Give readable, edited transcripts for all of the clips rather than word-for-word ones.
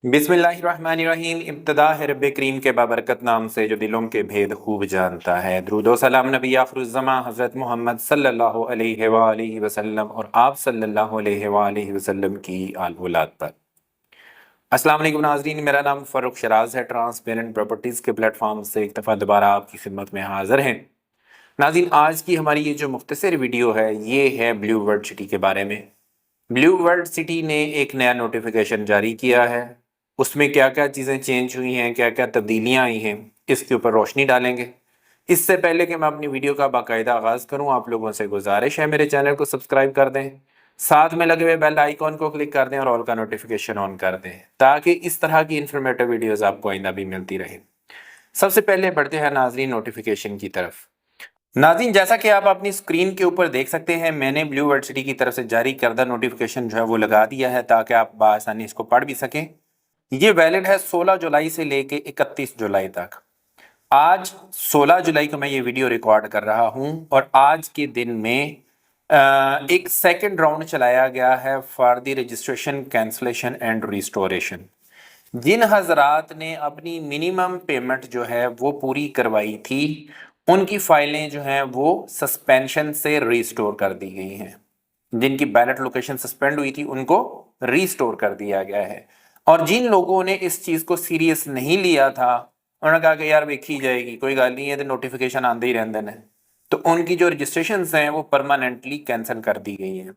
बिस्मिल्लाहिर्रहमानिर्रहीम। इब्तिदा है रब्बे करीम के बाबरकत नाम से जो दिलों के भेद खूब जानता है। दुरूदो सलाम नबी आखिरुज़्ज़मा हज़रत मोहम्मद सल्लल्लाहु अलैहि वसल्लम और आप सल्लल्लाहु अलैहि वसल्लम की आल औलाद पर। अस्सलाम वालेकुम नाज़रीन, मेरा नाम फ़ारूक शराज है। ट्रांसपेरेंट प्रॉपर्टीज़ के प्लेटफॉर्म से एक दफ़ा दोबारा आपकी खिदमत में हाज़िर हैं। नाज़रीन, आज की हमारी ये जो मुख्तसर वीडियो है ये है ब्लू वर्ल्ड सिटी के बारे में। ब्लू वर्ल्ड सिटी ने एक नया नोटिफिकेशन जारी किया है। उसमें क्या क्या चीज़ें चेंज हुई हैं, क्या क्या तब्दीलियाँ आई हैं, इसके ऊपर रोशनी डालेंगे। इससे पहले कि मैं अपनी वीडियो का बाकायदा आगाज़ करूं, आप लोगों से गुजारिश है मेरे चैनल को सब्सक्राइब कर दें, साथ में लगे हुए बेल आइकॉन को क्लिक कर दें और ऑल का नोटिफिकेशन ऑन कर दें ताकि इस तरह की इंफॉर्मेटिव वीडियोस आपको आइंदा भी मिलती रहे। सबसे पहले बढ़ते हैं नाजरीन नोटिफिकेशन की तरफ। नाज़रीन, जैसा कि आप अपनी स्क्रीन के ऊपर देख सकते हैं, मैंने ब्लू वर्ल्ड सिटी की तरफ से जारी करदा नोटिफिकेशन जो है वो लगा दिया है ताकि आप बआसानी इसको पढ़ भी सकें। ये वैलिड है 16 जुलाई से लेके 31 जुलाई तक। आज 16 जुलाई को मैं ये वीडियो रिकॉर्ड कर रहा हूं और आज के दिन में एक सेकंड राउंड चलाया गया है for the registration, cancellation and restoration. जिन हजरात ने अपनी मिनिमम पेमेंट जो है वो पूरी करवाई थी, उनकी फाइलें जो हैं वो सस्पेंशन से रिस्टोर कर दी गई हैं। जिनकी बैलेट लोकेशन सस्पेंड हुई थी उनको रिस्टोर कर दिया गया है। और जिन लोगों ने इस चीज को सीरियस नहीं लिया था, उन्होंने कहा कि यार देखी जाएगी, कोई गल नहीं है, तो नोटिफिकेशन आते ही रहते हैं, तो उनकी जो रजिस्ट्रेशन हैं वो परमानेंटली कैंसिल कर दी गई हैं।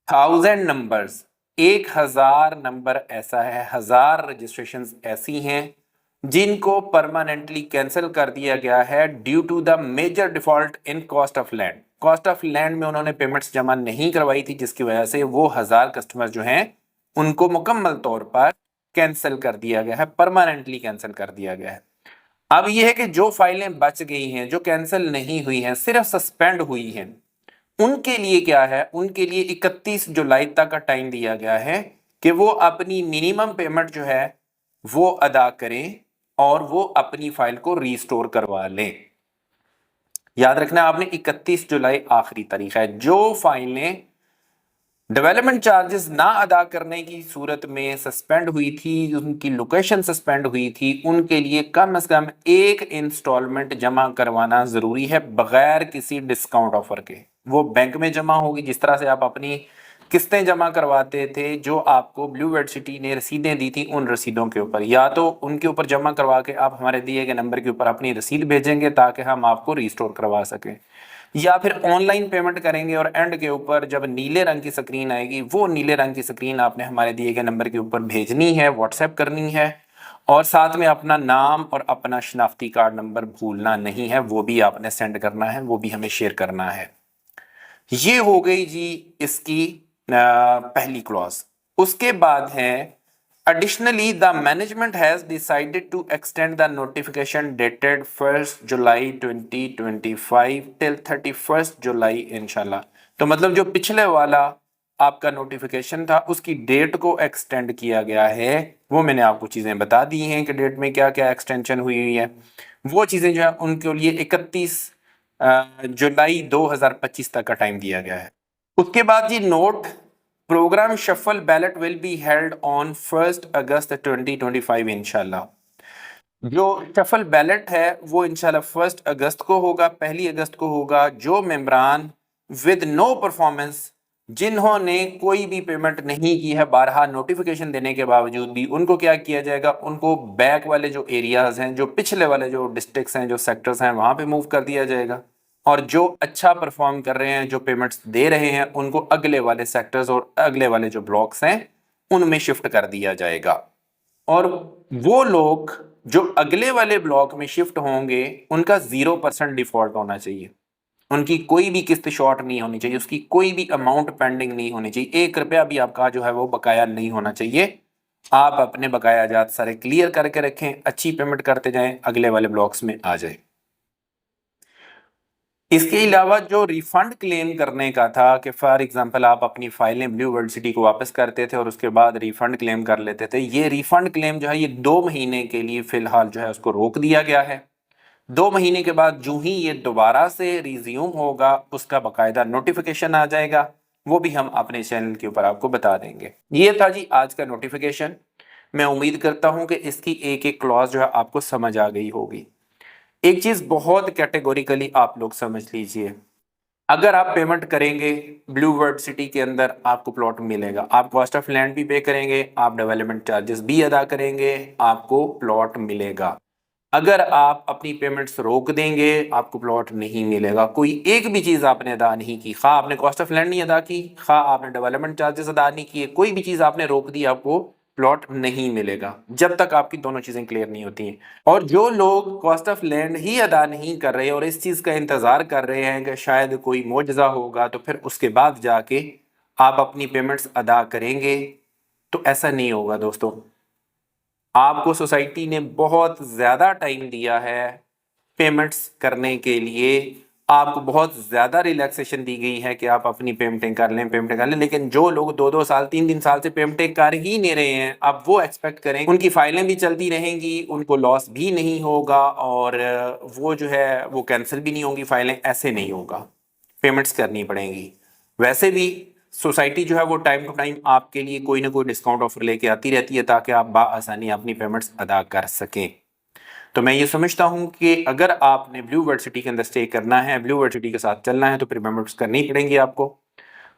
1000 नंबर्स, 1000 नंबर ऐसा है, 1000 रजिस्ट्रेशन ऐसी हैं जिनको परमानेंटली कैंसिल कर दिया गया है due to the major default in cost of land. Cost of land में उन्होंने पेमेंट्स जमा नहीं करवाई थी, जिसकी वजह से वो 1000 कस्टमर जो हैं उनको मुकम्मल तौर पर कैंसिल कर दिया गया है, परमानेंटली कैंसिल कर दिया गया है। अब यह है कि जो फाइलें बच गई हैं, जो कैंसिल नहीं हुई हैं, सिर्फ सस्पेंड हुई हैं, उनके लिए क्या है, उनके लिए 31 जुलाई तक का टाइम दिया गया है कि वो अपनी मिनिमम पेमेंट जो है वो अदा करें और वो अपनी फाइल को रीस्टोर करवा लें। याद रखना आपने, 31 जुलाई आखिरी तारीख है। जो फाइलें डेवलपमेंट चार्जेस ना अदा करने की सूरत में सस्पेंड हुई थी, उनकी लोकेशन सस्पेंड हुई थी, उनके लिए कम से कम एक इंस्टॉलमेंट जमा करवाना जरूरी है बगैर किसी डिस्काउंट ऑफर के। वो बैंक में जमा होगी, जिस तरह से आप अपनी किस्तें जमा करवाते थे, जो आपको ब्लू वर्ल्ड सिटी ने रसीदें दी थी, उन रसीदों के ऊपर या तो उनके ऊपर जमा करवा के आप हमारे दिए गए नंबर के ऊपर अपनी रसीद भेजेंगे ताकि हम आपको रिस्टोर करवा सकें, या फिर ऑनलाइन पेमेंट करेंगे और एंड के ऊपर जब नीले रंग की स्क्रीन आएगी, वो नीले रंग की स्क्रीन आपने हमारे दिए गए नंबर के ऊपर भेजनी है, व्हाट्सएप करनी है, और साथ में अपना नाम और अपना शनाख्ती कार्ड नंबर भूलना नहीं है, वो भी आपने सेंड करना है, वो भी हमें शेयर करना है। ये हो गई जी इसकी पहली क्लॉज। उसके बाद है additionally the management has decided to extend the notification dated 1st July 2025 till 31st July इंशाल्लाह। तो मतलब जो पिछले वाला आपका नोटिफिकेशन था उसकी डेट को एक्सटेंड किया गया है। वो मैंने आपको चीज़ें बता दी हैं कि डेट में क्या क्या एक्सटेंशन हुई है। वो चीज़ें जो है उनके लिए 31 जुलाई 2025 तक का टाइम दिया गया है। उसके बाद जी note, program shuffle ballot will be held on 1 August 2025 इंशाल्लाह। जो शफल बैलेट है वो इंशाल्लाह 1 अगस्त को होगा, 1 अगस्त को होगा। जो मेंबरान विद नो परफॉर्मेंस, जिन्होंने कोई भी पेमेंट नहीं की है बारहा नोटिफिकेशन देने के बावजूद भी, उनको क्या किया जाएगा, उनको बैक वाले जो एरियाज हैं, जो पिछले वाले जो डिस्ट्रिक्ट्स हैं, जो सेक्टर्स हैं, वहां पे मूव कर दिया जाएगा। और जो अच्छा परफॉर्म कर रहे हैं, जो पेमेंट्स दे रहे हैं, उनको अगले वाले सेक्टर्स और अगले वाले जो ब्लॉक्स हैं उनमें शिफ्ट कर दिया जाएगा। और वो लोग जो अगले वाले ब्लॉक में शिफ्ट होंगे उनका 0% डिफॉल्ट होना चाहिए, उनकी कोई भी किस्त शॉर्ट नहीं होनी चाहिए, उसकी कोई भी अमाउंट पेंडिंग नहीं होनी चाहिए, 1 रुपया भी आपका जो है वो बकाया नहीं होना चाहिए। आप अपने बकाया जात सारे क्लियर करके रखें, अच्छी पेमेंट करते जाएं, अगले वाले ब्लॉक्स में आ जाए। इसके अलावा जो रिफंड क्लेम करने का था कि फॉर एग्जांपल आप अपनी फाइलें ब्लू वर्ल्ड सिटी को वापस करते थे और उसके बाद रिफंड क्लेम कर लेते थे, ये रिफंड क्लेम जो है ये 2 महीने के लिए फिलहाल जो है उसको रोक दिया गया है। 2 महीने के बाद जो ही ये दोबारा से रिज्यूम होगा उसका बाकायदा नोटिफिकेशन आ जाएगा, वो भी हम अपने चैनल के ऊपर आपको बता देंगे। ये था जी आज का नोटिफिकेशन। मैं उम्मीद करता हूं कि इसकी एक एक क्लॉज जो है आपको समझ आ गई होगी। एक चीज बहुत कैटेगोरिकली आप लोग समझ लीजिए, अगर आप पेमेंट करेंगे ब्लू वर्ड सिटी के अंदर आपको प्लॉट मिलेगा, आप कॉस्ट ऑफ लैंड भी पे करेंगे, आप डेवलपमेंट चार्जेस भी अदा करेंगे, आपको प्लॉट मिलेगा। अगर आप अपनी पेमेंट्स रोक देंगे आपको प्लॉट नहीं मिलेगा। कोई एक भी चीज आपने अदा नहीं की, खा आपने कॉस्ट ऑफ लैंड नहीं अदा की, खा आपने डेवलपमेंट चार्जेस अदा नहीं किए, कोई भी चीज आपने रोक दी, आपको प्लॉट नहीं मिलेगा जब तक आपकी दोनों चीजें क्लियर नहीं होती हैं। और जो लोग कॉस्ट ऑफ लैंड ही अदा नहीं कर रहे और इस चीज का इंतजार कर रहे हैं कि शायद कोई मुआवजा होगा तो फिर उसके बाद जाके आप अपनी पेमेंट्स अदा करेंगे, तो ऐसा नहीं होगा दोस्तों। आपको सोसाइटी ने बहुत ज़्यादा टाइम दिया है पेमेंट्स करने के लिए, आपको बहुत ज़्यादा रिलैक्सेशन दी गई है कि आप अपनी पेमेंटें कर लें, लेकिन जो लोग 2-2 साल 3-3 साल से पेमेंटें कर ही नहीं रहे हैं, अब वो एक्सपेक्ट करें उनकी फाइलें भी चलती रहेंगी, उनको लॉस भी नहीं होगा और वो जो है वो कैंसिल भी नहीं होंगी फाइलें, ऐसे नहीं होगा, पेमेंट्स करनी पड़ेंगी। वैसे भी सोसाइटी जो है वो टाइम टू टाइम आपके लिए कोई ना कोई डिस्काउंट ऑफर लेके आती रहती है ताकि आप बाआसानी अपनी पेमेंट्स अदा कर सकें। तो मैं ये समझता हूँ कि अगर आपने ब्लू वर्ड सिटी के अंदर स्टे करना है, ब्लू वर्ड सिटी के साथ चलना है, तो फिर पेमेंट्स करनी पड़ेंगी आपको,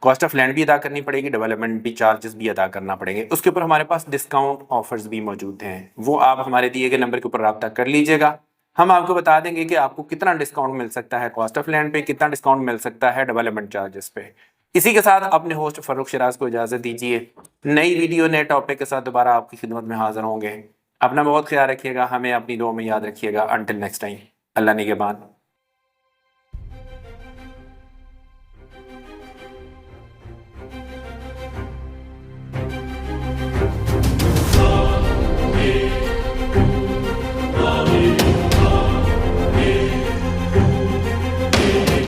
कॉस्ट ऑफ लैंड भी अदा करनी पड़ेगी, डेवलपमेंट भी चार्जेस भी अदा करना पड़ेंगे। उसके ऊपर हमारे पास डिस्काउंट ऑफर्स भी मौजूद हैं, वो आप हमारे दिए गए नंबर के ऊपर रब्ता कर लीजिएगा। हम आपको बता देंगे कि आपको कितना डिस्काउंट मिल सकता है कॉस्ट ऑफ लैंड पे, कितना डिस्काउंट मिल सकता है डेवलपमेंट चार्जेस पे। इसी के साथ अपने होस्ट फर्रुख शिराज को इजाजत दीजिए। नई वीडियो नए टॉपिक के साथ दोबारा आपकी खिदमत में हाजिर होंगे। अपना बहुत ख्याल रखिएगा, हमें अपनी दुआ में याद रखिएगा। अंटिल नेक्स्ट टाइम, अल्लाह निगहबान।